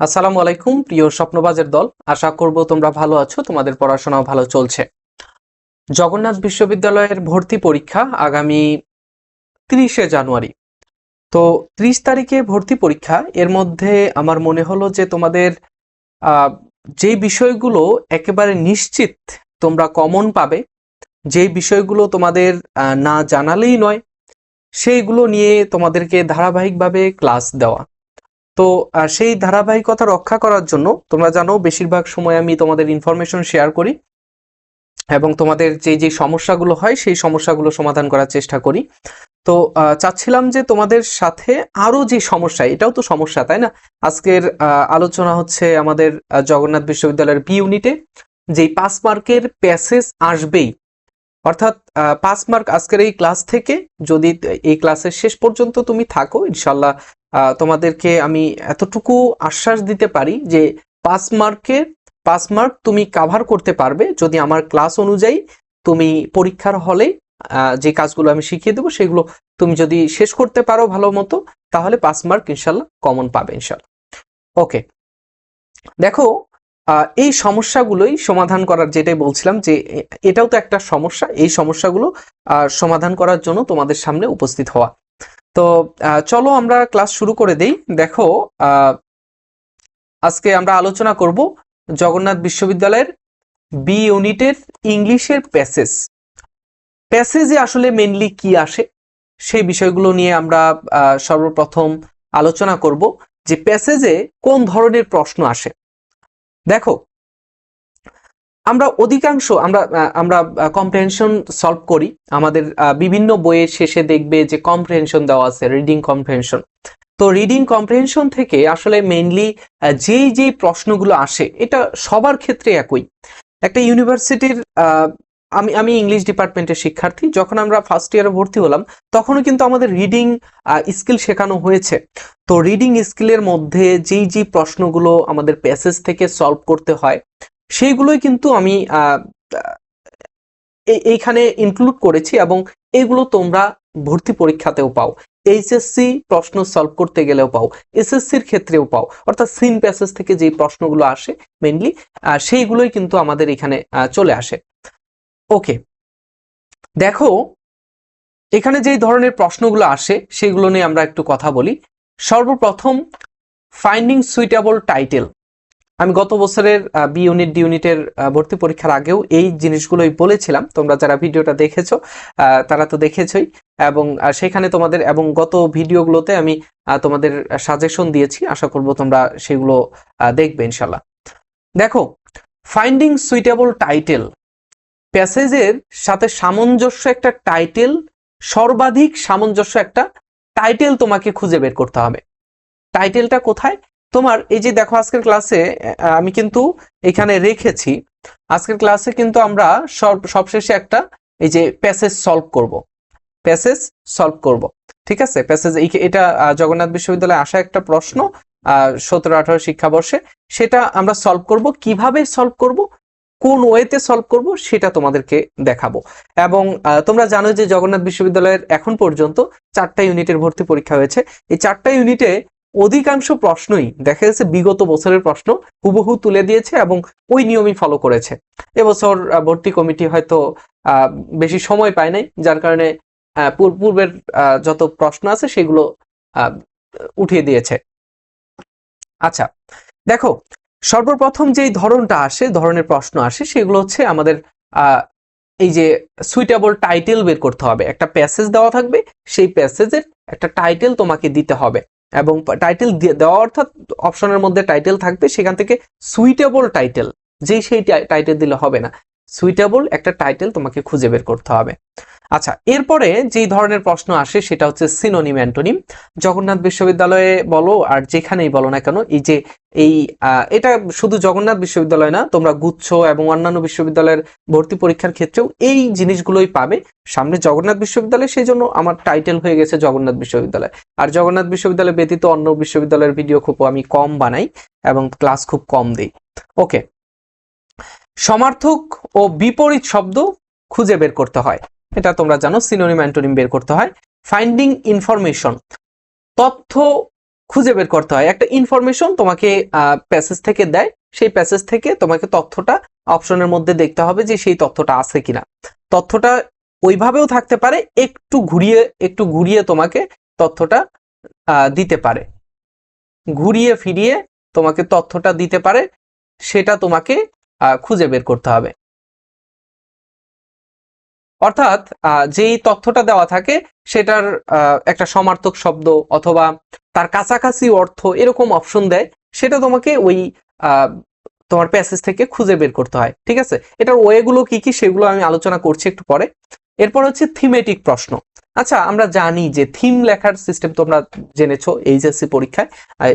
আসসালামু আলাইকুম প্রিয় স্বপ্নবাজের দল, আশা করব তোমরা ভালো আছো, তোমাদের পড়াশোনাও ভালো চলছে। জগন্নাথ বিশ্ববিদ্যালয়ের ভর্তি পরীক্ষা আগামী 30শে জানুয়ারি। তো 30 তারিখে ভর্তি পরীক্ষা। এর মধ্যে আমার মনে হলো যে তোমাদের আহ, যে বিষয়গুলো একেবারে নিশ্চিত তোমরা কমন পাবে, যে বিষয়গুলো তোমাদের না জানালেই নয়, সেইগুলো নিয়ে তোমাদেরকে ধারাবাহিকভাবে ক্লাস দেওয়া। তো সেই ধারাবাহিকতা রক্ষা করার জন্য তোমরা জানো বেশিরভাগ সময় আমি তোমাদের ইনফরমেশন শেয়ার করি এবং তোমাদের যে সমস্যাগুলো হয় সেই সমস্যাগুলো সমাধান করার চেষ্টা করি। তো চাচ্ছিলাম যে তোমাদের সাথে আরো যে সমস্যা, এটাও তো সমস্যা তাই না? আজকের আলোচনা হচ্ছে আমাদের জগন্নাথ বিশ্ববিদ্যালয়ের বি ইউনিটে যেই 5 মার্কের প্যাসেজ আসবেই, অর্থাৎ 5 মার্ক আজকের এই ক্লাস থেকে। যদি এই ক্লাসের শেষ পর্যন্ত তুমি থাকো, ইনশাল্লাহ তোমাদেরকে আমি এতটুকু আশ্বাস দিতে পারি যে 5 মার্ক তুমি কাভার করতে পারবে যদি আমার ক্লাস অনুযায়ী তুমি পরীক্ষার হলে যে কাজগুলো আমি শিখিয়ে দেবো সেগুলো তুমি যদি শেষ করতে পারো ভালো মতো, তাহলে 5 মার্ক ইনশাল্লাহ কমন পাবে ইনশাল্লাহ। ওকে, দেখো এই সমস্যাগুলোই সমাধান করার, যেটাই বলছিলাম যে এটাও তো একটা সমস্যা, এই সমস্যাগুলো সমাধান করার জন্য তোমাদের সামনে উপস্থিত হওয়া। তো চলো আমরা ক্লাস শুরু করে দেই। দেখো আজকে আমরা আলোচনা করব জগন্নাথ বিশ্ববিদ্যালয়ের বি ইউনিটের ইংলিশের প্যাসেজে আসলে মেইনলি কি আসে সেই বিষয়গুলো নিয়ে আমরা সর্বপ্রথম আলোচনা করব যে প্যাসেজে কোন ধরনের প্রশ্ন আসে। দেখো আমরা অধিকাংশ আমরা কম্প্রিহেনশন সলভ করি, আমাদের বিভিন্ন বইয়ের শেষে দেখবে যে কম্প্রিহেনশন দেওয়া আছে, রিডিং কম্প্রিহেনশন। তো রিডিং কম্প্রিহেনশন থেকে আসলে মেইনলি যেই প্রশ্নগুলো আসে এটা সবার ক্ষেত্রে একই। একটা ইউনিভার্সিটির আমি ইংলিশ ডিপার্টমেন্টের শিক্ষার্থী, যখন আমরা ফার্স্ট ইয়ারে ভর্তি হলাম তখনও কিন্তু আমাদের রিডিং স্কিল শেখানো হয়েছে। তো রিডিং স্কিলের মধ্যে যেই প্রশ্নগুলো আমাদের প্যাসেজ থেকে সলভ করতে হয় সেইগুলোই কিন্তু আমি এইখানে ইনক্লুড করেছি এবং এগুলো তোমরা ভর্তি পরীক্ষাতেও পাও, এইচএসসি প্রশ্ন সলভ করতে গেলেও পাও, এসএসসির ক্ষেত্রেও পাও। অর্থাৎ সিন প্যাসেজ থেকে যে প্রশ্নগুলো আসে মেইনলি সেইগুলোই কিন্তু আমাদের এখানে চলে আসে। ওকে, দেখো এখানে যেই ধরনের প্রশ্নগুলো আসে সেগুলো নিয়ে আমরা একটু কথা বলি। সর্বপ্রথম, ফাইন্ডিং সুইটেবল টাইটেল। আমি গত বছরের বি ইউনিট ডি ইউনিটের ভর্তি পরীক্ষার আগেও এই জিনিসগুলোই বলেছিলাম, তোমরা যারা ভিডিওটা দেখেছো তারা তো দেখেছই, এবং সেখানে তোমাদের এবং গত ভিডিওগুলোতে আমি তোমাদের সাজেশন দিয়েছি, আশা করব তোমরা সেগুলো দেখবে ইনশাল্লাহ। দেখো, ফাইন্ডিং সুইটেবল টাইটেল, প্যাসেজের সাথে সামঞ্জস্য একটা টাইটেল, সর্বাধিক সামঞ্জস্য একটা টাইটেল তোমাকে খুঁজে বের করতে হবে। টাইটেলটা কোথায়? তোমার এই যে দেখো আজকের ক্লাসে আমি কিন্তু এখানে রেখেছি, আজকের ক্লাসে কিন্তু আমরা সবশেষে একটা এই যে প্যাসেজ সলভ করব, ঠিক আছে? প্যাসেজ এটা জগন্নাথ বিশ্ববিদ্যালয়ে আসা একটা প্রশ্ন 17-18 শিক্ষাবর্ষে, সেটা আমরা সলভ করব। কিভাবে সলভ করব, কোন ওয়েতে সলভ করব সেটা তোমাদেরকে দেখাবো। এবং তোমরা জানো যে জগন্নাথ বিশ্ববিদ্যালয়ের এখন পর্যন্ত 4টা ইউনিটের ভর্তি পরীক্ষা হয়েছে। এই 4টা ইউনিটে অধিকাংশ প্রশ্নই দেখা যাচ্ছে বিগত বছরের প্রশ্ন হুবহু তুলে দিয়েছে এবং ওই নিয়মই ফলো করেছে। এবছর ভর্তি কমিটি হয়তো বেশি সময় পায় নাই, যার কারণে পূর্বের যত প্রশ্ন আছে সেগুলো উঠিয়ে দিয়েছে। আচ্ছা, দেখো সর্বপ্রথম যেই ধরনের প্রশ্ন আসে সেগুলো হচ্ছে আমাদের এই যে সুইটেবল টাইটেল বের করতে হবে। একটা প্যাসেজ দেওয়া থাকবে, সেই প্যাসেজের একটা টাইটেল তোমাকে দিতে হবে, এবং টাইটেল দেওয়া অর্থাৎ অপশনের মধ্যে টাইটেল থাকবে, সেখান থেকে সুইটেবল টাইটেল, সেই টাইটেল দিলে হবে না, সুইটেবল একটা টাইটেল তোমাকে খুঁজে বের করতে হবে। আচ্ছা, এরপরে যেই ধরনের প্রশ্ন আসে সেটা হচ্ছে সিনোনিম অ্যান্টোনিম। জগন্নাথ বিশ্ববিদ্যালয়ে বলো আর যেখানেই বলো না কেন, এই যে এটা শুধু জগন্নাথ বিশ্ববিদ্যালয় না, তোমরা গুচ্ছ এবং অন্যান্য বিশ্ববিদ্যালয়ের ভর্তি পরীক্ষার ক্ষেত্রেও এই জিনিসগুলোই পাবে। সামনে জগন্নাথ বিশ্ববিদ্যালয়, সেই জন্য আমার টাইটেল হয়ে গেছে জগন্নাথ বিশ্ববিদ্যালয়। আর জগন্নাথ বিশ্ববিদ্যালয় ব্যতীত অন্য বিশ্ববিদ্যালয়ের ভিডিও খুব আমি কম বানাই এবং ক্লাস খুব কম দিই। ওকে, সমার্থক ও বিপরীত শব্দ খুঁজে বের করতে হয়, এটা তোমরা জানো, সিনোনিম অ্যান্টোনিম বের করতে হয়। ফাইন্ডিং ইনফরমেশন, তথ্য খুঁজে বের করতে হয়। একটা ইনফরমেশন তোমাকে প্যাসেজ থেকে দেয়, সেই প্যাসেজ থেকে তোমাকে তথ্যটা অপশনের মধ্যে দেখতে হবে যে সেই তথ্যটা আছে কিনা। তথ্যটা ওইভাবেও থাকতে পারে, একটু ঘুরিয়ে তোমাকে তথ্যটা দিতে পারে, ঘুরিয়ে ফিরিয়ে তোমাকে তথ্যটা দিতে পারে, সেটা তোমাকে খুঁজে বের করতে হবে। অর্থাৎ যেই তথ্যটা দেওয়া থাকে সেটার একটা সমার্থক শব্দ অথবা তার কাছাকাছি অর্থ এরকম অপশন দেয়, সেটা তোমাকে ওই তোমার প্যাসেজ থেকে খুঁজে বের করতে হয়। ঠিক আছে, এটার ওয়েগুলো কি কি সেগুলো আমি আলোচনা করছি একটু পরে। এরপর হচ্ছে থিমেটিক প্রশ্ন। আচ্ছা, আমরা জানি যে থিম লেখার সিস্টেম তোমরা জেনেছো এইচএসসি পরীক্ষায়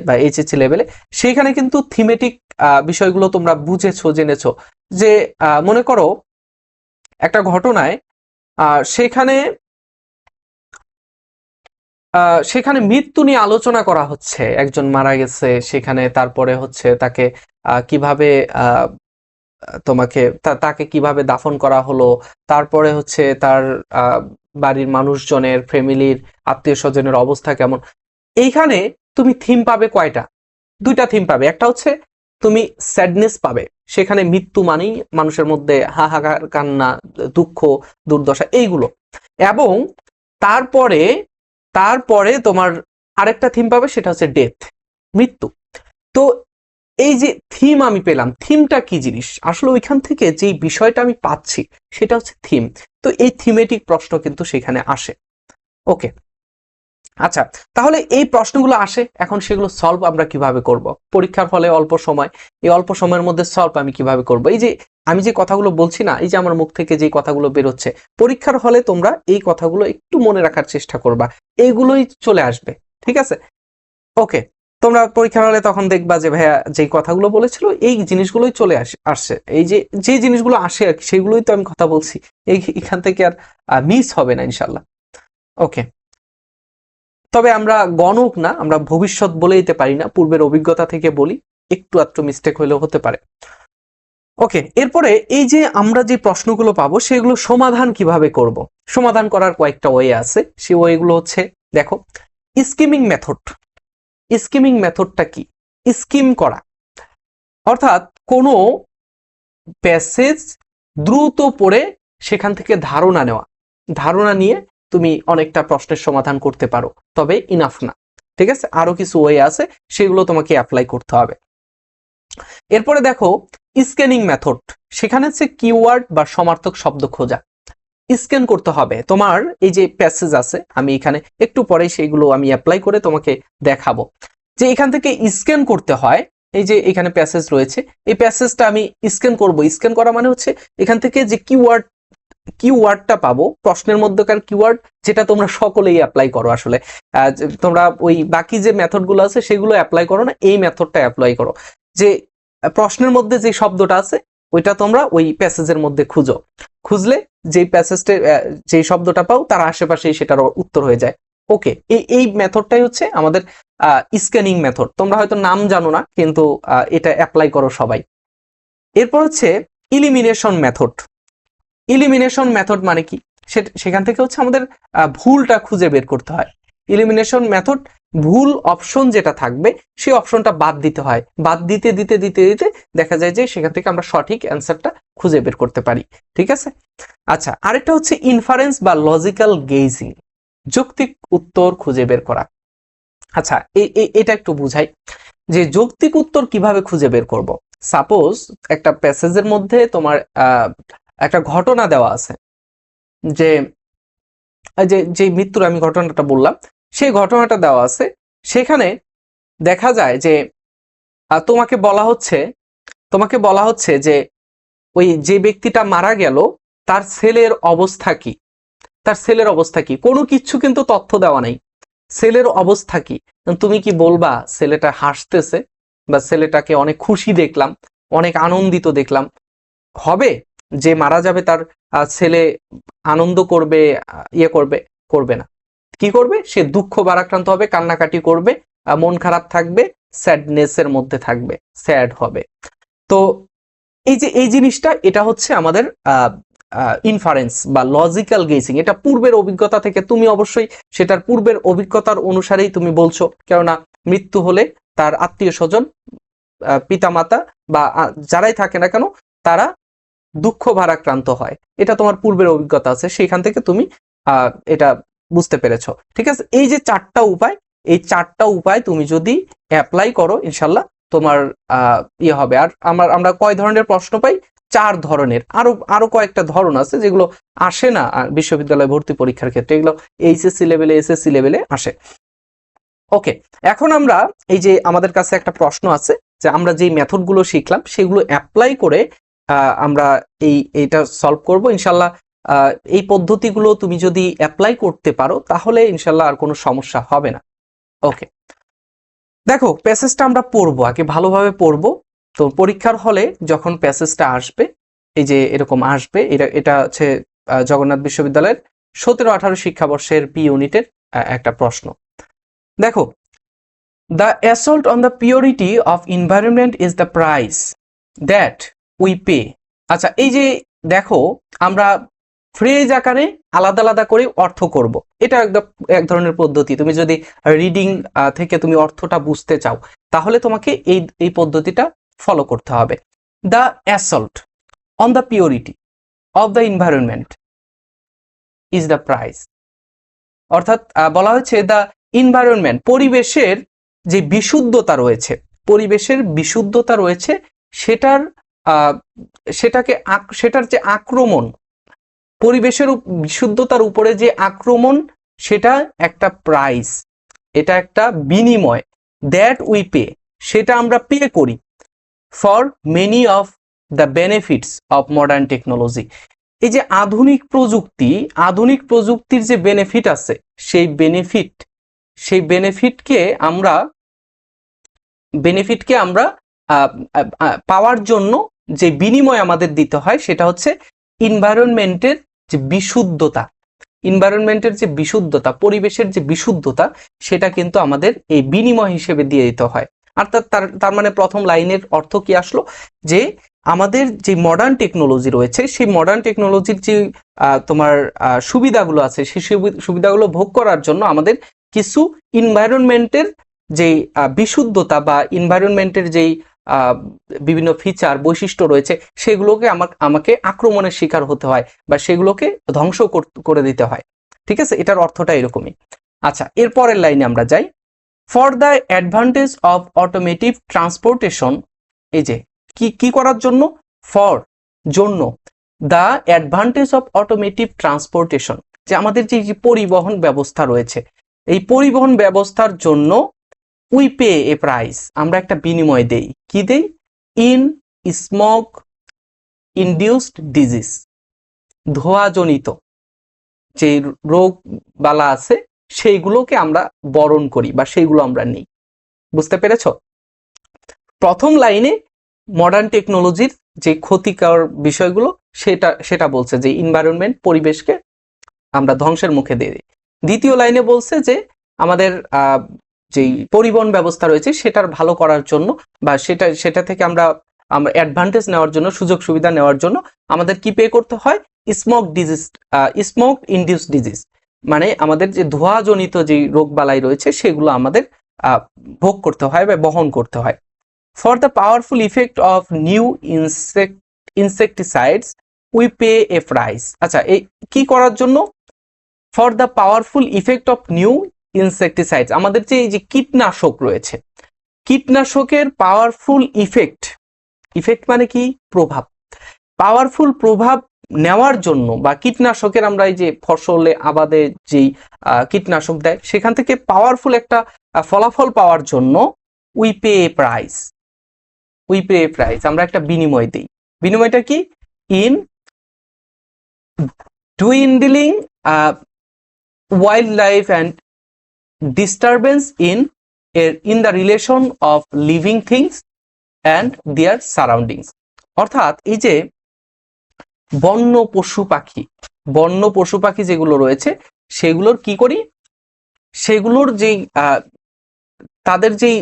বা এইচএসসি লেভেলে, সেইখানে কিন্তু থিমেটিক বিষয়গুলো তোমরা বুঝেছো, জেনেছো। যে মনে করো একটা ঘটনায় সেখানে সেখানে মৃত্যু নিয়ে আলোচনা করা হচ্ছে, একজন মারা গেছে সেখানে, তারপরে হচ্ছে তাকে কিভাবে তোমাকে তাকে কিভাবে দাফন করা হলো, তারপরে হচ্ছে তার বাড়ির মানুষজনের, ফ্যামিলির, আত্মীয় স্বজনের অবস্থা কেমন। এইখানে তুমি থিম পাবে কয়টা? দুইটা থিম পাবে। একটা হচ্ছে তুমি স্যাডনেস পাবে, সেখানে মৃত্যু মানেই মানুষের মধ্যে হাহাকার, কান্না, দুঃখ, দুর্দশা এইগুলো। এবং তারপরে তারপরে তোমার আরেকটা থিম পাবে, সেটা হচ্ছে ডেথ, মৃত্যু। তো এই যে থিম আমি পেলাম, থিমটা কি জিনিস? আসলে ওইখান থেকে যেই বিষয়টা আমি পাচ্ছি সেটা হচ্ছে থিম। তো এই থিমেটিক প্রশ্ন কিন্তু সেখানে আসে। ওকে, আচ্ছা, তাহলে এই প্রশ্নগুলো আসে, এখন সেগুলো সলভ আমরা কিভাবে করব? পরীক্ষার ফলে অল্প সময়, এই অল্প সময়ের মধ্যে সলভ আমি কিভাবে করব? এই যে আমি যে কথাগুলো বলছি না, এই যে আমার মুখ থেকে যে কথাগুলো বেরোচ্ছে, পরীক্ষার হলে তোমরা এই কথাগুলো একটু মনে রাখার চেষ্টা করবা, এইগুলোই চলে আসবে। ঠিক আছে, ওকে। তোমরা পরীক্ষার হলে তখন দেখবা যে ভাইয়া যে কথাগুলো বলেছিল এই জিনিসগুলোই চলে আসছে, এই যে যে জিনিসগুলো আসে আর কি, সেগুলোই তো আমি কথা বলছি, এখান থেকে আর মিস হবে না ইনশাল্লাহ। ওকে, তবে আমরা গণক না, আমরা ভবিষ্যৎ বলে দিতে পারি না, পূর্বের অভিজ্ঞতা থেকে বলি, একটু আধটু মিস্টেক হইলেও হতে পারে। ওকে, এরপরে এই যে আমরা যে প্রশ্নগুলো পাবো সেগুলো সমাধান কিভাবে করব? সমাধান করার কয়েকটা ওয়ে আছে, সেই ওয়েগুলো হচ্ছে, দেখো, স্কিমিং মেথড। স্কিমিং মেথডটা কি? স্কিম করা অর্থাৎ কোনো প্যাসেজ দ্রুত পড়ে সেখান থেকে ধারণা নেওয়া, ধারণা নিয়ে তুমি অনেকটা প্রশ্নের সমাধান করতে পারো, তবে ইনাফ না। ঠিক আছে, আরো কিছু ওয়ে আছে, সেগুলো তোমাকে অ্যাপ্লাই করতে হবে। এরপরে দেখো স্ক্যানিং মেথড, সেখানে হচ্ছে কিওয়ার্ড বা সমার্থক শব্দ খোঁজা। স্ক্যান করতে হবে তোমার এই যে প্যাসেজ আছে, আমি এখানে একটু পরে সেইগুলো আমি অ্যাপ্লাই করে তোমাকে দেখাবো, যে এখান থেকে স্ক্যান করতে হয়। এই যে এখানে প্যাসেজ রয়েছে, এই প্যাসেজটা আমি স্ক্যান করব। স্ক্যান করা মানে হচ্ছে এখান থেকে যে কিওয়ার্ডটা পাবো, প্রশ্নের মধ্যকার কিওয়ার্ড, যেটা তোমরা সকলেই অ্যাপ্লাই করো আসলে। তোমরা ওই বাকি যে মেথডগুলো আছে সেগুলো অ্যাপ্লাই করো না, এই মেথডটা অ্যাপ্লাই করো। যে প্রশ্নের মধ্যে যে শব্দটা আছে ওইটা তোমরা ওই প্যাসেজের মধ্যে খুঁজো, খুঁজলে যেই প্যাসেজটা যেই শব্দটা পাও তার আশেপাশেই সেটার উত্তর হয়ে যায়। ওকে, এই মেথডটাই হচ্ছে আমাদের স্ক্যানিং মেথড। তোমরা হয়তো নাম জানো না, কিন্তু এটা অ্যাপ্লাই করো সবাই। এরপর হচ্ছে ইলিমিনেশন মেথড। ইলিমিনেশন মেথড মানে কি? সেখান থেকে হচ্ছে আমাদের ভুলটা খুঁজে বের করতে হয়। ইলিমিনেশন মেথড, ভুল অপশন যেটা থাকবে সেই অপশনটা বাদ দিতে হয়, বাদ দিতে দিতে দিতে দিতে দেখা যায় যে সেখান থেকে আমরা সঠিক অ্যান্সারটা খুঁজে বের করতে পারি। ঠিক আছে, আচ্ছা, আরেকটা হচ্ছে ইনফারেন্স বা লজিক্যাল গেজিং, যৌক্তিক উত্তর খুঁজে বের করা। আচ্ছা, এটা একটু বুঝাই যে যৌক্তিক উত্তর কিভাবে খুঁজে বের করব। সাপোজ একটা প্যাসেজের মধ্যে তোমার একটা ঘটনা দেওয়া আছে, যে যে মৃত্যুর আমি ঘটনাটা বললাম, সেই ঘটনাটা দেওয়া আছে। সেখানে দেখা যায় যে তোমাকে বলা হচ্ছে যে ওই যে ব্যক্তিটা মারা গেল তার ছেলের অবস্থা কি, তার ছেলের অবস্থা কি, কোনো কিছু কিন্তু তথ্য দেওয়া নাই, ছেলের অবস্থা কি। তুমি কি বলবা ছেলেটা হাসতেছে বা ছেলেটাকে অনেক খুশি দেখলাম, অনেক আনন্দিত দেখলাম? হবে যে মারা যাবে তার ছেলে আনন্দ করবে, ইয়ে করবে? করবে না। কি করবে? সে দুঃখ ভারাক্রান্ত হবে, কান্নাকাটি করবে, মন খারাপ থাকবে, স্যাডনেসের মধ্যে থাকবে, স্যাড হবে। তো এই যে এই জিনিসটা, এটা হচ্ছে আমাদের ইনফারেন্স বা লজিক্যাল গেসিং, এটা পূর্বের অভিজ্ঞতা থেকে, তুমি অবশ্যই সেটার পূর্বের অভিজ্ঞতার অনুসারেই তুমি বলছো, কেননা মৃত্যু হলে তার আত্মীয় স্বজন, পিতামাতা বা যারাই থাকে না কেন তারা দুঃখ ভারাক্রান্ত হয়, এটা তোমার পূর্বের অভিজ্ঞতা আছে, সেখান থেকে তুমি এটা বুঝতে পেরেছো। ঠিক আছে, এই যে চারটা উপায়, এই চারটা উপায় তুমি যদি অ্যাপ্লাই করো ইনশাল্লাহ তোমার ইয়ে হবে। আর আমরা কয় ধরনের প্রশ্ন পাই? 4 ধরনের। আরো কয়েকটা ধরন আছে যেগুলো আসে না বিশ্ববিদ্যালয় ভর্তি পরীক্ষার ক্ষেত্রে, এগুলো এইচএসসি লেভেলে, এসএসসি লেভেলে আসে। ওকে, এখন আমরা এই যে আমাদের কাছে একটা প্রশ্ন আছে যে আমরা যে মেথড গুলো শিখলাম সেগুলো অ্যাপ্লাই করে আমরা এইটা সলভ করব ইনশাল্লাহ। এই পদ্ধতিগুলো তুমি যদি অ্যাপ্লাই করতে পারো তাহলে ইনশাল্লাহ আর কোনো সমস্যা হবে না। ওকে, দেখো প্যাসেজটা আমরা পড়বো, আগে ভালোভাবে পড়বো। তো পরীক্ষার হলে যখন প্যাসেজটা আসবে, এই যে এরকম আসবে, এটা হচ্ছে জগন্নাথ বিশ্ববিদ্যালয়ের 17-18 শিক্ষাবর্ষের বি ইউনিটের একটা প্রশ্ন। দেখো, the assault on the purity of environment is the price that we pay। আচ্ছা, এই যে দেখো আমরা ফ্রেজ আকারে আলাদা আলাদা করে অর্থ করব, এটা একদম এক ধরনের পদ্ধতি। তুমি যদি রিডিং থেকে তুমি অর্থটা বুঝতে চাও তাহলে তোমাকে এই পদ্ধতিটা ফলো করতে হবে। The assault on the purity of the environment is the price. অর্থাৎ বলা হচ্ছে দ্য এনভায়রনমেন্ট, পরিবেশের যে বিশুদ্ধতা রয়েছে, পরিবেশের বিশুদ্ধতা রয়েছে সেটার সেটার যে আক্রমণ, পরিবেশের বিশুদ্ধতার উপরে যে আক্রমণ, সেটা একটা প্রাইস, এটা একটা বিনিময়। দ্যাট উই পে, সেটা আমরা পে করি for many of the benefits of modern technology. এই যে আধুনিক প্রযুক্তির যে বেনিফিট আছে, সেই বেনিফিটকে আমরা পাওয়ার জন্য যে বিনিময় আমাদের দিতে হয় সেটা হচ্ছে এনভায়রনমেন্টের যে বিশুদ্ধতা, পরিবেশের যে বিশুদ্ধতা, সেটা কিন্তু আমাদের এই বিনিময় হিসেবে দিয়ে দিতে হয়। অর্থাৎ তার মানে প্রথম লাইনের অর্থ কি আসলো, যে আমাদের যে মডার্ন টেকনোলজি রয়েছে, সেই মডার্ন টেকনোলজির যে তোমার সুবিধাগুলো আছে, সেই সুবিধাগুলো ভোগ করার জন্য আমাদের কিছু এনভায়রনমেন্টের যে বিশুদ্ধতা বা এনভায়রনমেন্টের যেই বিভিন্ন ফিচার, বৈশিষ্ট্য রয়েছে, সেগুলোকে আমাকে আক্রমণের শিকার হতে হয় বা সেগুলোকে ধ্বংস করে দিতে হয়। ঠিক আছে, এটার অর্থটা এরকমই। আচ্ছা, এরপরের লাইনে আমরা যাই। For the advantage of automotive transportation, এই যে কি করার জন্য? ফর, জন্য, the advantage of automotive transportation, যে আমাদের যে পরিবহন ব্যবস্থা রয়েছে, এই পরিবহন ব্যবস্থার জন্য উই পে এ প্রাইস, আমরা একটা বিনিময় দেই। কি দেই? ইন স্মোক ইনডিউসড ডিজিজ, ধোঁয়াজনিত যে রোগ বালা আছে সেইগুলোকে আমরা বরণ করি বা সেইগুলো আমরা নিই। বুঝতে পেরেছ? প্রথম লাইনে মডার্ন টেকনোলজির যে ক্ষতিকর বিষয়গুলো সেটা বলছে যে এনভায়রনমেন্ট, পরিবেশকে আমরা ধ্বংসের মুখে দিয়ে দিই। দ্বিতীয় লাইনে বলছে যে আমাদের যে পরিবহন ব্যবস্থা রয়েছে সেটার ভালো করার জন্য বা সেটা থেকে আমরা অ্যাডভান্টেজ নেওয়ার জন্য, সুযোগ সুবিধা নেওয়ার জন্য আমাদের কি পে করতে হয়? স্মোক ইনডিউস ডিজিজ, মানে আমাদের যে ধোঁয়াজনিত যে রোগবালাই রয়েছে সেগুলো আমাদের ভোগ করতে হয় বা বহন করতে হয়। For the powerful effect of new insecticides we pay A price. আচ্ছা, এই কি করার জন্য? For the powerful effect of new insecticides, আমাদের যে এই যে কীটনাশক রয়েছে, কীটনাশকের পাওয়ারফুল ইফেক্ট মানে কি? প্রভাব। পাওয়ারফুল প্রভাব নেওয়ার জন্য বা কীটনাশকের, আমরা এই যে ফসলে আবাদে যেই কীটনাশক দেয় সেখান থেকে পাওয়ারফুল একটা ফলাফল পাওয়ার জন্য উই পে এ প্রাইস, আমরা একটা বিনিময় দিই। বিনিময়টা কি? In dwindling wildlife and disturbance in the relation of living things and their surroundings. অর্থাৎ এই যে বন্য পশু পাখি যেগুলো রয়েছে সেগুলোর কি করি? সেগুলোর যেই তাদের যেই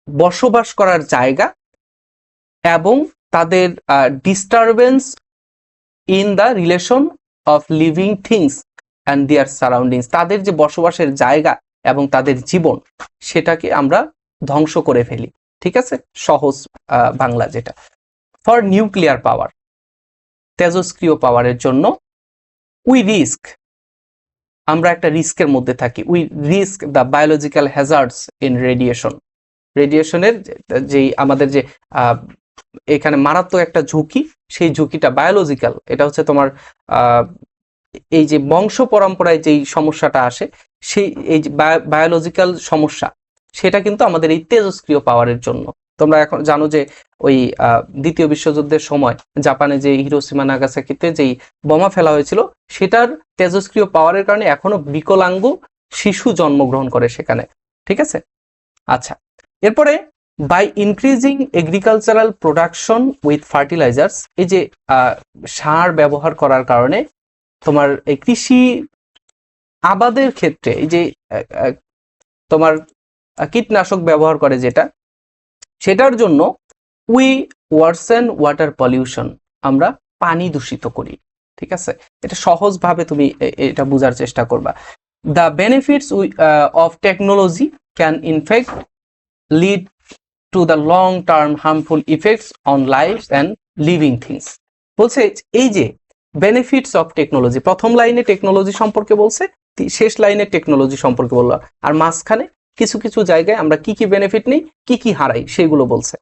বসবাস করার জায়গা এবং তাদের disturbance in the relation of living things and their surroundings, তাদের যে বসবাসের জায়গা এবং তাদের জীবন সেটাকে আমরা ধ্বংস করে ফেলি। ঠিক আছে, সহজ বাংলা যেটা। ফর নিউক্লিয়ার পাওয়ার, তেজস্ক্রিয় পাওয়ারের জন্য, উই রিস্ক, আমরা একটা রিস্কের মধ্যে থাকি। We risk the biological hazards in radiation, রেডিয়েশনের যেই আমাদের যে এখানে মারাত্মক একটা ঝুঁকি, সেই ঝুঁকিটা বায়োলজিক্যাল, এটা হচ্ছে তোমার এই যে বংশ পরম্পরায় যেই সমস্যাটা আসে, সেই এই যে বায়োলজিক্যাল সমস্যা, সেটা কিন্তু আমাদের এই তেজস্ক্রিয় পাওয়ারের জন্য। তোমরা এখন জানো যে ওই দ্বিতীয় বিশ্বযুদ্ধের সময় জাপানে যে হিরোশিমা নাগাসাকিতে যেই বোমা ফেলা হয়েছিল, সেটার তেজস্ক্রিয় পাওয়ারের কারণে এখনো বিকলাঙ্গ শিশু জন্মগ্রহণ করে সেখানে। ঠিক আছে, আচ্ছা। এরপরে by increasing agricultural production with fertilisers, এই যে সার ব্যবহার করার কারণে তোমার এই কৃষি আবাদের ক্ষেত্রে এই যে তোমার কীটনাশক ব্যবহার করে যেটা, সেটার জন্য উই ওয়ার্সেন ওয়াটার পলিউশন, আমরা পানি দূষিত করি। ঠিক আছে, এটা সহজভাবে তুমি এটা বোঝার চেষ্টা করবা। The benefits of technology can in fact lead to the long term harmful effects on life and living things. বলছে এই যে বেনিফিটস অফ টেকনোলজি, প্রথম লাইনে টেকনোলজি সম্পর্কে বলছে, শেষ লাইনে টেকনোলজি সম্পর্কে বললো, আর মাঝখানে কিছু কিছু জায়গায় আমরা কি কি বেনিফিট নেই, কি কি হারাই, সেগুলো বলছে।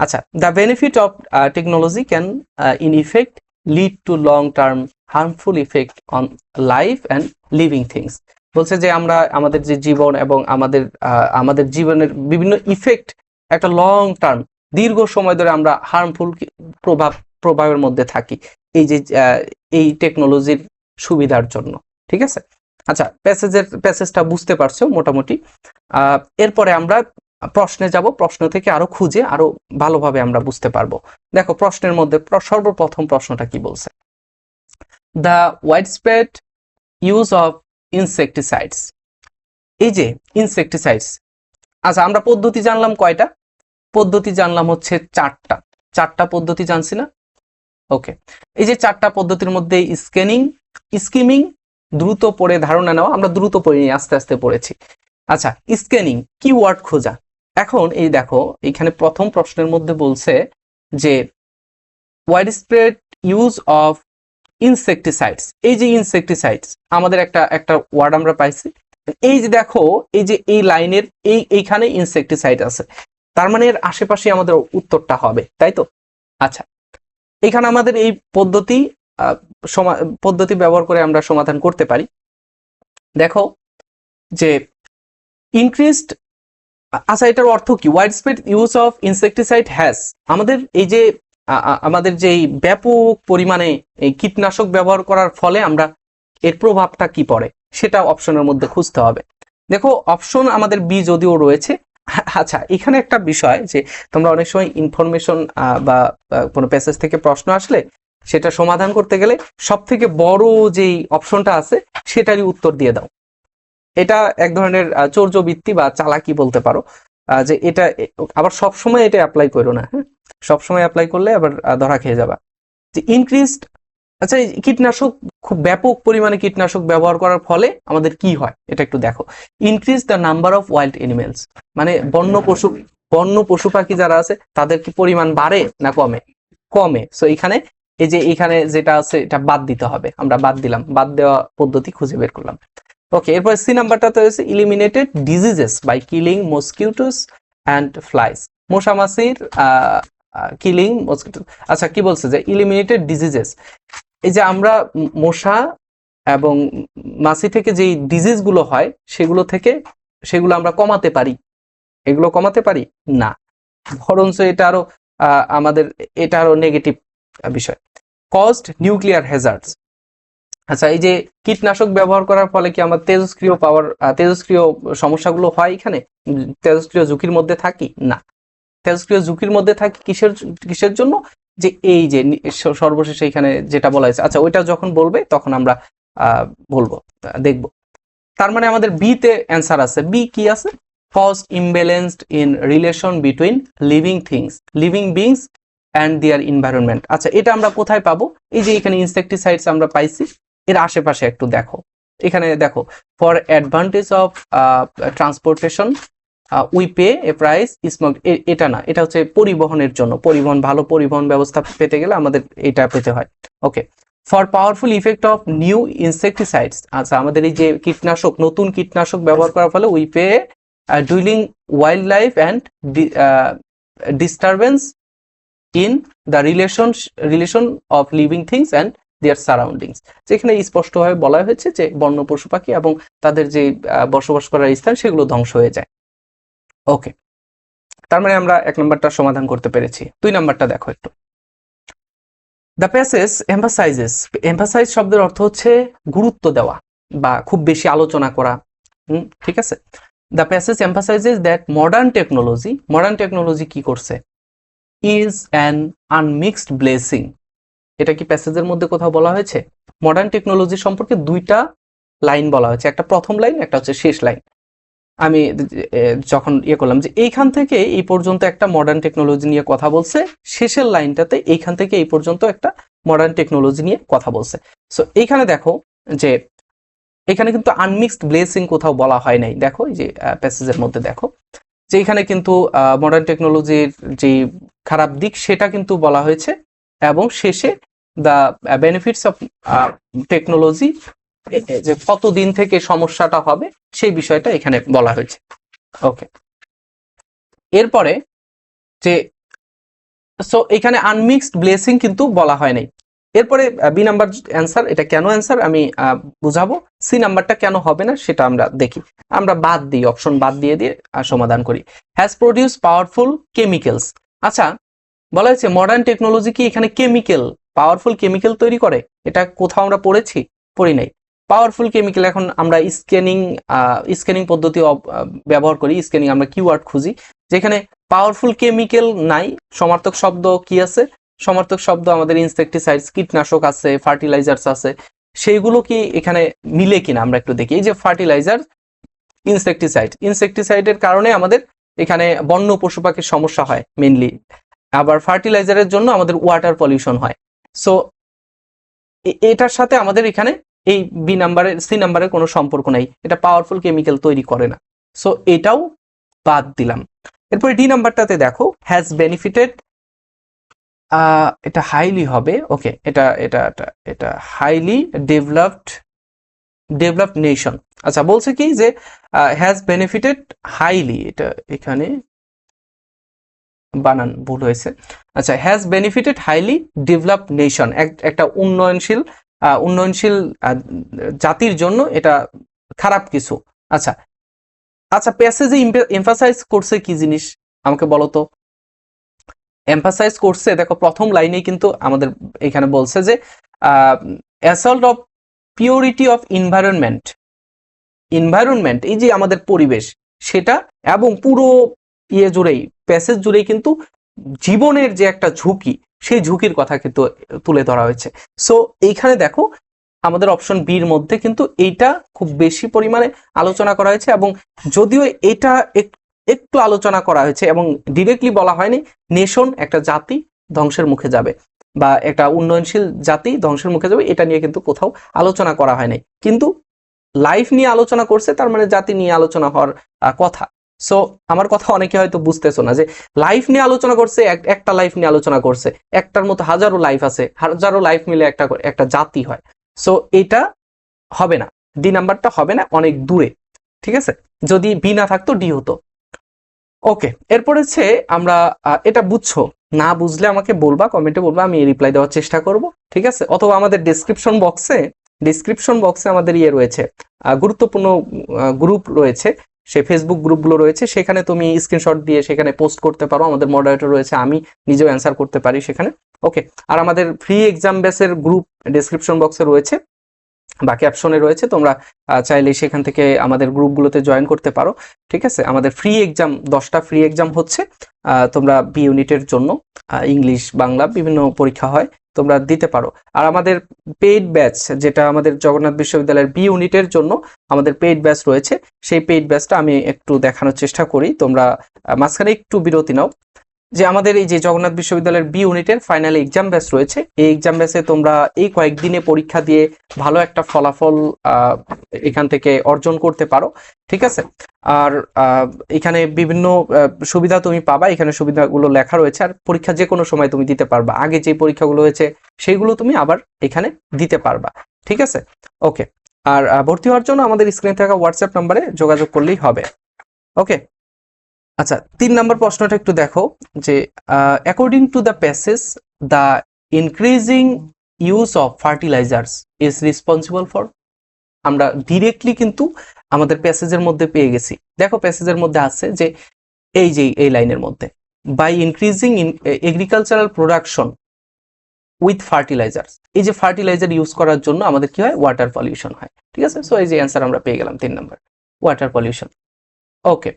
আচ্ছা, the benefit of technology can in effect lead to long term harmful effect on life and living things. বলছে যে আমরা আমাদের যে জীবন এবং আমাদের জীবনের বিভিন্ন ইফেক্ট একটা লং টার্ম, দীর্ঘ সময় ধরে আমরা হার্মফুল প্রভাবের মধ্যে থাকি এই যে এই টেকনোলজির সুবিধার জন্য। ঠিক আছে, আচ্ছা, প্যাসেজটা বুঝতে পারছো মোটামুটি। এরপরে আমরা প্রশ্নে যাব, প্রশ্ন থেকে আরো খুঁজে আরো ভালোভাবে আমরা বুঝতে পারবো। দেখো প্রশ্নের মধ্যে সর্বপ্রথম প্রশ্নটা কি বলছে, the widespread use of insecticides. এই যে ইনসেকটিসাইডস, আচ্ছা আমরা পদ্ধতি জানলাম কয়টা? পদ্ধতি জানলাম হচ্ছে চারটা পদ্ধতি জানছি না? ওকে, এই যে চারটা পদ্ধতির মধ্যে স্কিমিং, দ্রুত পড়ে ধারণা নেওয়া, আমরা দ্রুত পড়িনি, আস্তে আস্তে পড়েছি। আচ্ছা, স্ক্যানিং, কিওয়ার্ড খোঁজা। এখন এই দেখো এখানে প্রথম প্রশ্নের মধ্যে বলছে যে ওয়াইডস্প্রেড ইউজ অফ ইনসেকটিসাইডস। এই যে ইনসেকটিসাইডস, আমাদের একটা ওয়ার্ড আমরা পাইছি, এই যে দেখো এই যে এই লাইনের এইখানে ইনসেকটিসাইড আছে, তার মানে এর আশেপাশে আমাদের উত্তরটা হবে, তাই তো? আচ্ছা, এখানে আমাদের এই পদ্ধতি ব্যবহার করে আমরা সমাধান করতে পারি। দেখো যে ইনক্রিজড, আচ্ছা এটার অর্থ কি? Widespread use of insecticide has, আমাদের এই যে আমাদের যে ব্যাপক পরিমাণে এই কীটনাশক ব্যবহার করার ফলে আমরা এর প্রভাবটা কি পড়ে সেটা অপশনের মধ্যে খুঁজতে হবে। দেখো অপশন আমাদের বি যদিও রয়েছে। আচ্ছা, এখানে একটা বিষয় যে তোমরা অনেক সময় ইনফরমেশন বা কোনো প্যাসেজ থেকে প্রশ্ন আসলে সেটা সমাধান করতে গেলে সব থেকে বড় যেই অপশনটা আছে সেটারই উত্তর দিয়ে দাও। এটা এক ধরনের চৌর্যবৃত্তি বা চালাকি বলতে পারো, যে এটা আবার সবসময় এটা অ্যাপ্লাই করো না। হ্যাঁ, সবসময় অ্যাপ্লাই করলে আবার ধরা খেয়ে যাবা। যে ইনক্রিজড, আচ্ছা কীটনাশক, খুব ব্যাপক পরিমাণে কীটনাশক ব্যবহার করার ফলে আমাদের কি হয় এটা একটু দেখো। Increase the number of wild animals, মানে বন্য পশু পাখি যারা আছে তাদের কি পরিমাণ বাড়ে না কমে? সো এখানে এই যে এখানে যেটা আছে এটা বাদ দিতে হবে, আমরা বাদ দিলাম, বাদ দেওয়া পদ্ধতি খুঁজে বের করলাম। ওকে, এরপর সি নাম্বারটাতে হচ্ছে eliminated diseases by killing mosquitoes and flies, মশা মাছির কিলিং মসকিউটো। আচ্ছা, কি বলছে যে ইলিমিনেটেড ডিজিজেস, এই যে আমরা মশা এবং মাছি থেকে যেই ডিজিজ গুলো হয় সেগুলো আমরা কমাতে পারি, এগুলো কমাতে পারি না, বরঞ্চ এটা আরো নেগেটিভ বিষয়। কজড নিউক্লিয়ার হ্যাজার্ডস, আচ্ছা এই যে কীটনাশক ব্যবহার করার ফলে কি আমার তেজস্ক্রিয় সমস্যাগুলো হয়? এখানে তেজস্ক্রিয় ঝুঁকির মধ্যে থাকি না, তেজস্ক্রিয় ঝুঁকির মধ্যে থাকি কিসের জন্য? যে এই যে সর্বশেষে এখানে যেটা বলা হয়েছে, আচ্ছা ওইটা যখন বলবে তখন আমরা দেখবো। তার মানে আমাদের বি তে অ্যান্সার আছে। বি কি আছে? Cause imbalanced in relation between living beings and their environment. আচ্ছা, এটা আমরা কোথায় পাবো? এই যে এখানে ইনসেক্টিসাইডস আমরা পাইছি, এর আশেপাশে একটু দেখো, এখানে দেখো, for advantage of transportation we pay A price smog, এটা না, এটা হচ্ছে পরিবহনের জন্য, পরিবহন, ভালো পরিবহন ব্যবস্থা পেতে গেলে আমাদের এটা পেতে হয়। Okay, for powerful effect of new insecticides, আচ্ছা আমাদের এই যে কীটনাশক, নতুন কীটনাশক ব্যবহার করার ফলে we pay dwindling wildlife and disturbance in the relation of living things and their surroundings. যেখানে স্পষ্টভাবে বলা হয়েছে যে বন্য পশু পাখি এবং তাদের যে বসবাস করার স্থান সেগুলো ধ্বংস হয়ে যায়। ওকে, তার মানে আমরা 1 নম্বরটা সমাধান করতে পেরেছি। 2 নম্বরটা দেখো একটু। দ্য প্যাসেজ এমফাসাইজেস, এমফাসাইজ শব্দের অর্থ হচ্ছে গুরুত্ব দেওয়া বা খুব বেশি আলোচনা করা। ঠিক আছে, the passage emphasises that modern technology কি করছে, ইজ অ্যান আনমিক্সড ব্লেসিং। এটা কি প্যাসেজের মধ্যে কোথাও বলা হয়েছে? মডার্ন টেকনোলজি সম্পর্কে 2টা লাইন বলা হয়েছে, একটা প্রথম লাইন, একটা হচ্ছে শেষ লাইন। আমি যখন করলাম যে এইখান থেকে এই পর্যন্ত একটা মডার্ন টেকনোলজি নিয়ে কথা বলছে, শেষের লাইনটাতে এইখান থেকে এই পর্যন্ত একটা মডার্ন টেকনোলজি নিয়ে কথা বলছে। সো এইখানে দেখো যে এখানে কিন্তু আনমিক্সড ব্লেসিং কোথাও বলা হয় নাই। দেখো এই যে প্যাসেজের মধ্যে দেখো যে এখানে কিন্তু মডার্ন টেকনোলজির যে খারাপ দিক সেটা কিন্তু বলা হয়েছে, এবং শেষে দ্য বেনিফিটস অফ টেকনোলজি, যে কতদিন থেকে সমস্যাটা হবে সেই বিষয়টা এখানে বলা হয়েছে। ওকে, এরপরে যে সো এখানে আনমিক্সড ব্লেসিং কিন্তু বলা হয় নাই। এরপরে বি নাম্বার অ্যান্সার, এটা কেন অ্যান্সার আমি বুঝাবো। সি নাম্বারটা কেন হবে না সেটা আমরা দেখি, আমরা বাদ দিই, অপশন বাদ দিয়ে সমাধান করি। Has produce powerful chemicals. আচ্ছা, বলা হয়েছে মডার্ন টেকনোলজি কি এখানে কেমিক্যাল, পাওয়ারফুল কেমিক্যাল তৈরি করে? এটা কোথাও আমরা পড়ি নাই। পাওয়ারফুল কেমিক্যাল, এখন আমরা স্ক্যানিং পদ্ধতি ব্যবহার করি, স্ক্যানিং আমরা কিওয়ার্ড খুঁজি, যেখানে পাওয়ারফুল কেমিক্যাল নাই। সমার্থক শব্দ কি আছে? সমার্থক শব্দ আমাদের ইনসেক্টিসাইডস, কীটনাশক আছে, ফার্টিলাইজার্স আছে, সেইগুলো কি এখানে মিলে কিনা আমরা একটু দেখি। এই যে ফার্টিলাইজার, ইনসেক্টিসাইডের কারণে আমাদের এখানে বন্য পশু পাখির সমস্যা হয় মেইনলি, আবার ফার্টিলাইজারের জন্য আমাদের ওয়াটার পলিউশন হয়। সো এটার সাথে আমাদের এখানে এই সি নাম্বারের কোনো সম্পর্ক নাই, এটা পাওয়ারফুল কেমিক্যাল তৈরি করে না। সো এটাও বাদ দিলাম। এরপরে ডি নাম্বারটাতে দেখো, হ্যাজ বেনিফিটেড, এটা হাইলি হবে। ওকে, এটা হাইলি ডেভেলপড নেশন। আচ্ছা, বলছে কি যে হ্যাজ বেনিফিটেড হাইলি, এটা এখানে বানান ভুল হয়েছে। আচ্ছা, has benefited highly developed nation, একটা উন্নয়নশীল জাতির জন্য এটা খারাপ কিছু। আচ্ছা আচ্ছা, প্যাসেজে এমফাসাইজ করছে কি জিনিস আমাকে বলো তো। এমফাসাইজ করছে, দেখো প্রথম লাইনেই কিন্তু আমাদের এখানে বলছে যে assault of purity of environment, এই যে আমাদের পরিবেশ সেটা, এবং পুরো জুড়েই, প্যাসেজ জুড়েই কিন্তু জীবনের যে একটা ঝুঁকি, সেই ঝুঁকির কথা কিন্তু তুলে ধরা হয়েছে। সো এইখানে দেখো আমাদের অপশন বির মধ্যে কিন্তু এইটা খুব বেশি পরিমাণে আলোচনা করা হয়েছে, এবং যদিও এটা একটু আলোচনা করা হয়েছে এবং ডিরেক্টলি বলা হয়নি নেশন, একটা জাতি ধ্বংসের মুখে যাবে বা একটা উন্নয়নশীল জাতি ধ্বংসের মুখে যাবে, এটা নিয়ে কিন্তু কোথাও আলোচনা করা হয় নাই, কিন্তু লাইফ নিয়ে আলোচনা করছে, তার মানে জাতি নিয়ে আলোচনা হওয়ার কথা। সো আমার কথা অনেকে হয়তো বুঝতেছো না, যে লাইফ নিয়ে আলোচনা করছে, একটা লাইফ নিয়ে আলোচনা করছে, একটার মতো হাজারো লাইফ আছে, হাজারো লাইফ মিলে একটা জাতি হয়। সো এটা হবে না, ডি নাম্বারটা হবে না, অনেক দূরে। ঠিক আছে, যদি বি না থাকতো ডি হতো। ওকে, এরপর হচ্ছে আমরা এটা বুঝছো, না বুঝলে আমাকে বলবা, কমেন্টে বলবা, আমি রিপ্লাই দেওয়ার চেষ্টা করব। ঠিক আছে, অথবা আমাদের ডেসক্রিপশন বক্সে আমাদের রয়েছে, গুরুত্বপূর্ণ গ্রুপ রয়েছে, সে ফেসবুক গ্রুপগুলো রয়েছে, সেখানে তুমি স্ক্রিনশট দিয়ে সেখানে পোস্ট করতে পারো। আমাদের মডারেটর রয়েছে, আমি নিজেও অ্যান্সার করতে পারি সেখানে। ওকে, আর আমাদের ফ্রি এক্সাম ব্যাচের গ্রুপ ডেসক্রিপশন বক্সে রয়েছে বা ক্যাপশনে রয়েছে, তোমরা চাইলে সেখান থেকে আমাদের গ্রুপগুলোতে জয়েন করতে পারো। ঠিক আছে, আমাদের ফ্রি এক্সাম 10টা ফ্রি এক্সাম হচ্ছে, তোমরা বি ইউনিটের জন্য, ইংলিশ বাংলা বিভিন্ন পরীক্ষা হয়, তোমরা দিতে পারো। আর আমাদের পেইড ব্যাচ, যেটা আমাদের জগন্নাথ বিশ্ববিদ্যালয়ের বি ইউনিটের জন্য আমাদের পেইড ব্যাচ রয়েছে, সেই পেইড ব্যাচটা আমি একটু দেখানোর চেষ্টা করি, তোমরা মাঝখানে একটু বিরতি নাও। যে আমাদের এই যে জগন্নাথ বিশ্ববিদ্যালয়ের বি ইউনিটের ফাইনাল এক্সাম ব্যাচ রয়েছে, এই এক্সাম ব্যাচে তোমরা এই কয়েকদিনে পরীক্ষা দিয়ে ভালো একটা ফলাফল এখান থেকে অর্জন করতে পারো, ঠিক আছে। আর এখানে বিভিন্ন সুবিধা তুমি পাবা, এখানে সুবিধাগুলো লেখা রয়েছে। আর পরীক্ষা যে কোনো সময় তুমি দিতে পারবা, আগে যে পরীক্ষাগুলো হয়েছে সেইগুলো তুমি আবার এখানে দিতে পারবা, ঠিক আছে। ওকে, আর ভর্তি হওয়ার জন্য আমাদের স্ক্রিনে থাকা হোয়াটসঅ্যাপ নাম্বারে যোগাযোগ করলেই হবে। ওকে, আচ্ছা 3 নম্বর প্রশ্নটা একটু দেখো যে according to the passage the increasing use of fertilisers is responsible for. আমরা ডিরেক্টলি কিন্তু আমাদের প্যাসেজের মধ্যে পেয়ে গেছি। দেখো প্যাসেজের মধ্যে আছে যে এই লাইনের মধ্যে by increasing in agricultural production with fertilisers, এই যে ফার্টিলাইজার ইউজ করার জন্য আমাদের কি হয়, ওয়াটার পলিউশন হয়, ঠিক আছে। সো এই যে অ্যান্সার আমরা পেয়ে গেলাম 3 নম্বর, ওয়াটার পলিউশন। ওকে,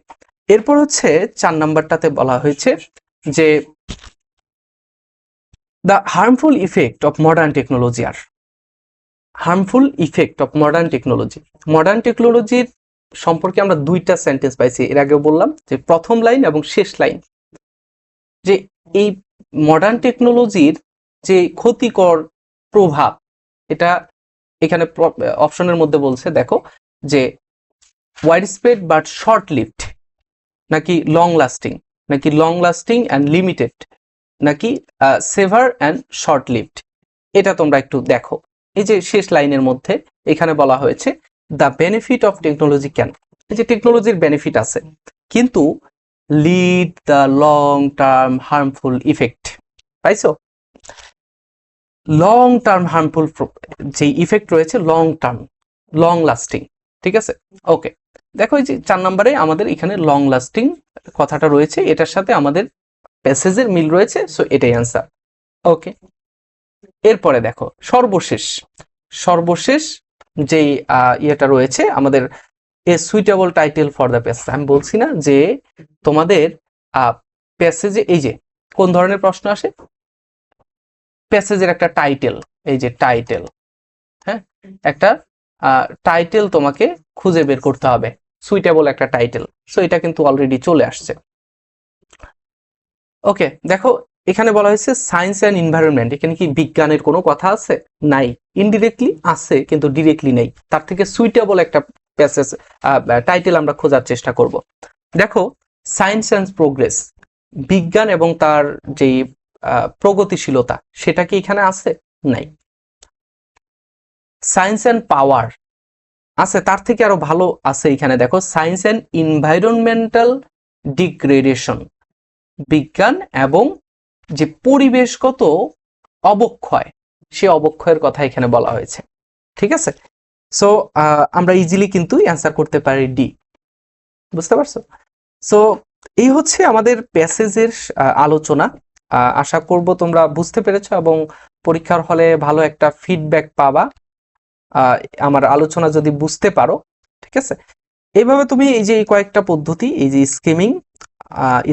এরপর হচ্ছে 4 নাম্বারটাতে বলা হয়েছে যে the harmful effect of modern technology আর harmful effect of modern technology. Modern টেকনোলজির সম্পর্কে আমরা 2টা সেন্টেন্স পাইছি, এর আগেও বললাম যে প্রথম লাইন এবং শেষ লাইন, যে এই মডার্ন টেকনোলজির যে ক্ষতিকর প্রভাব, এটা এখানে অপশনের মধ্যে বলছে, দেখো যে wide spread but short lived, নাকি লং লাস্টিং, নাকি লং লাস্টিং অ্যান্ড লিমিটেড, নাকি সেভার অ্যান্ড শর্ট লিভড। এটা তোমরা একটু দেখো। এই যে শেষ লাইনের মধ্যে এখানে বলা হয়েছে the benefit of technology can, এই যে টেকনোলজির বেনিফিট আছে কিন্তু lead the long term harmful effect, পাইছো? লং টার্ম হার্মফুল যে ইফেক্ট রয়েছে, লং টার্ম, লং লাস্টিং, ঠিক আছে। ওকে, দেখো এই যে 4 নম্বরে আমাদের এখানে লং লাস্টিং কথাটা রয়েছে, এটার সাথে আমাদের প্যাসেজের মিল রয়েছে, সো এটাই অ্যান্সার। ওকে, এরপরে দেখো সর্বশেষ যেই ইয়েটা রয়েছে আমাদের, a suitable title for the passage. আমি বলছি না যে তোমাদের প্যাসেজে এই যে কোন ধরনের প্রশ্ন আসে, প্যাসেজের একটা টাইটেল, এই যে টাইটেল, হ্যাঁ, একটা টাইটেল তোমাকে খুঁজে বের করতে হবে, সুইটেবল একটা টাইটেল। সো এটা কিন্তু অলরেডি চলে আসছে। ওকে, দেখো এখানে বলা হয়েছে সায়েন্স অ্যান্ড এনভায়রনমেন্ট, এখানে কি বিজ্ঞানের কোনো কথা আছে? নাই, ইনডিরেক্টলি আছে কিন্তু ডিরেক্টলি নেই। তার থেকে সুইটেবল একটা প্যাসেজ টাইটেল আমরা খোঁজার চেষ্টা করব। দেখো সায়েন্স অ্যান্ড প্রোগ্রেস, বিজ্ঞান এবং তার যেই প্রগতিশীলতা, সেটা কি এখানে আছে? নাই। সায়েন্স অ্যান্ড পাওয়ার আছে, তার থেকে আরো ভালো আছে এখানে, দেখো সায়েন্স অ্যান্ড এনভায়রনমেন্টাল ডিগ্রেডেশন, বিজ্ঞান এবং যে পরিবেশগত অবক্ষয়, সে অবক্ষয়ের কথা এখানে বলা হয়েছে, ঠিক আছে। সো আমরা ইজিলি কিন্তু অ্যান্সার করতে পারি ডি, বুঝতে পারছো? সো এই হচ্ছে আমাদের প্যাসেজের আলোচনা। আশা করব তোমরা বুঝতে পেরেছো এবং পরীক্ষার হলে ভালো একটা ফিডব্যাক পাবা আমার আলোচনা যদি বুঝতে পারো, ঠিক আছে। এইভাবে তুমি এই যে কয়েকটা পদ্ধতি, এই যে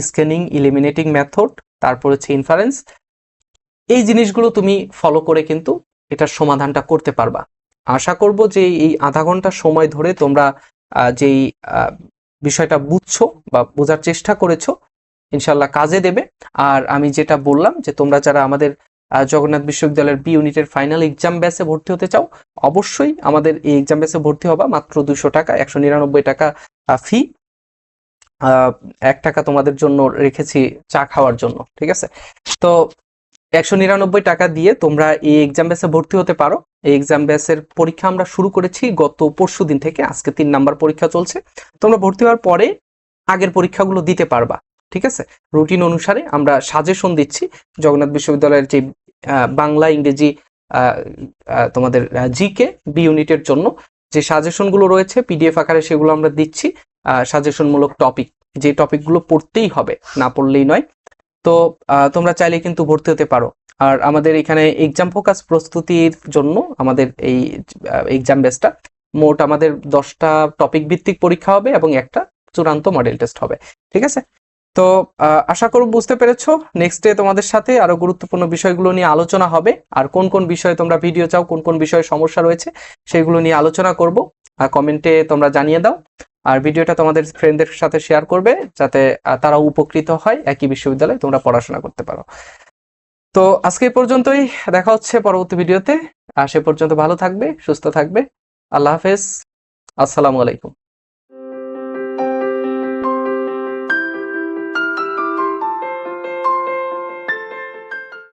স্ক্যানিং, ইলিমিনেটিং মেথড, তারপর হচ্ছে ইনফারেন্স, এই জিনিসগুলো তুমি ফলো করে কিন্তু এটার সমাধানটা করতে পারবা। আশা করব যে এই আধা ঘন্টা সময় ধরে তোমরা যেই বিষয়টা বুঝছো বা বোঝার চেষ্টা করেছো, ইনশাল্লাহ কাজে দেবে। আর আমি যেটা বললাম যে তোমরা যারা আমাদের জগন্নাথ বিশ্ববিদ্যালয়ের বি ইউনিটের ফাইনাল এক্সাম ব্যাচে ভর্তি হতে চাও, অবশ্যই আমাদের এই এক্সাম ব্যাচে ভর্তি হবা। মাত্র 200 টাকা, 199 টাকা ফি, 1 টাকা তোমাদের জন্য রেখেছি চা খাওয়ার জন্য, ঠিক আছে। তো 199 টাকা দিয়ে তোমরা এই এক্সাম ব্যাচে ভর্তি হতে পারো। এই এক্সাম ব্যাচের পরীক্ষা আমরা শুরু করেছি গত পরশুদিন থেকে, আজকে 3 নাম্বার পরীক্ষা চলছে। তোমরা ভর্তি হওয়ার পরে আগের পরীক্ষাগুলো দিতে পারবা, ঠিক আছে। রুটিন অনুসারে আমরা সাজেশন দিচ্ছি, জগন্নাথ বিশ্ববিদ্যালয়ের যে বাংলা, ইংরেজি, তোমাদের জিকে বি ইউনিটের জন্য যে সাজেশনগুলো রয়েছে পিডিএফ আকারে, সেগুলো আমরা দিচ্ছি। সাজেশনমূলক টপিক, যে টপিকগুলো পড়তেই হবে, না পড়লেই নয়। তো তোমরা চাইলে কিন্তু ভর্তি হতে পারো। আর আমাদের এখানে এক্সাম ফোকাস প্রস্তুতির জন্য আমাদের এই এক্সাম ব্যাচটা, মোট আমাদের 10টা টপিক ভিত্তিক পরীক্ষা হবে এবং একটা চূড়ান্ত মডেল টেস্ট হবে, ঠিক আছে। তো আশা করব বুঝতে পেরেছো। নেক্সট ডে তোমাদের সাথে আরো গুরুত্বপূর্ণ বিষয়গুলো নিয়ে আলোচনা হবে। আর কোন কোন বিষয়ে তোমরা ভিডিও চাও, কোন কোন বিষয়ে সমস্যা রয়েছে, সেগুলো নিয়ে আলোচনা করব। কমেন্টে তোমরা জানিয়ে দাও। আর ভিডিওটা তোমাদের ফ্রেন্ডদের সাথে শেয়ার করবে, যাতে তারাও উপকৃত হয়, একই বিশ্ববিদ্যালয়ে তোমরা পড়াশোনা করতে পারো। তো আজকে এই পর্যন্তই, দেখা হচ্ছে পরবর্তী ভিডিওতে। আর সে পর্যন্ত ভালো থাকবে, সুস্থ থাকবে। আল্লাহ হাফেজ, আসসালামু আলাইকুম।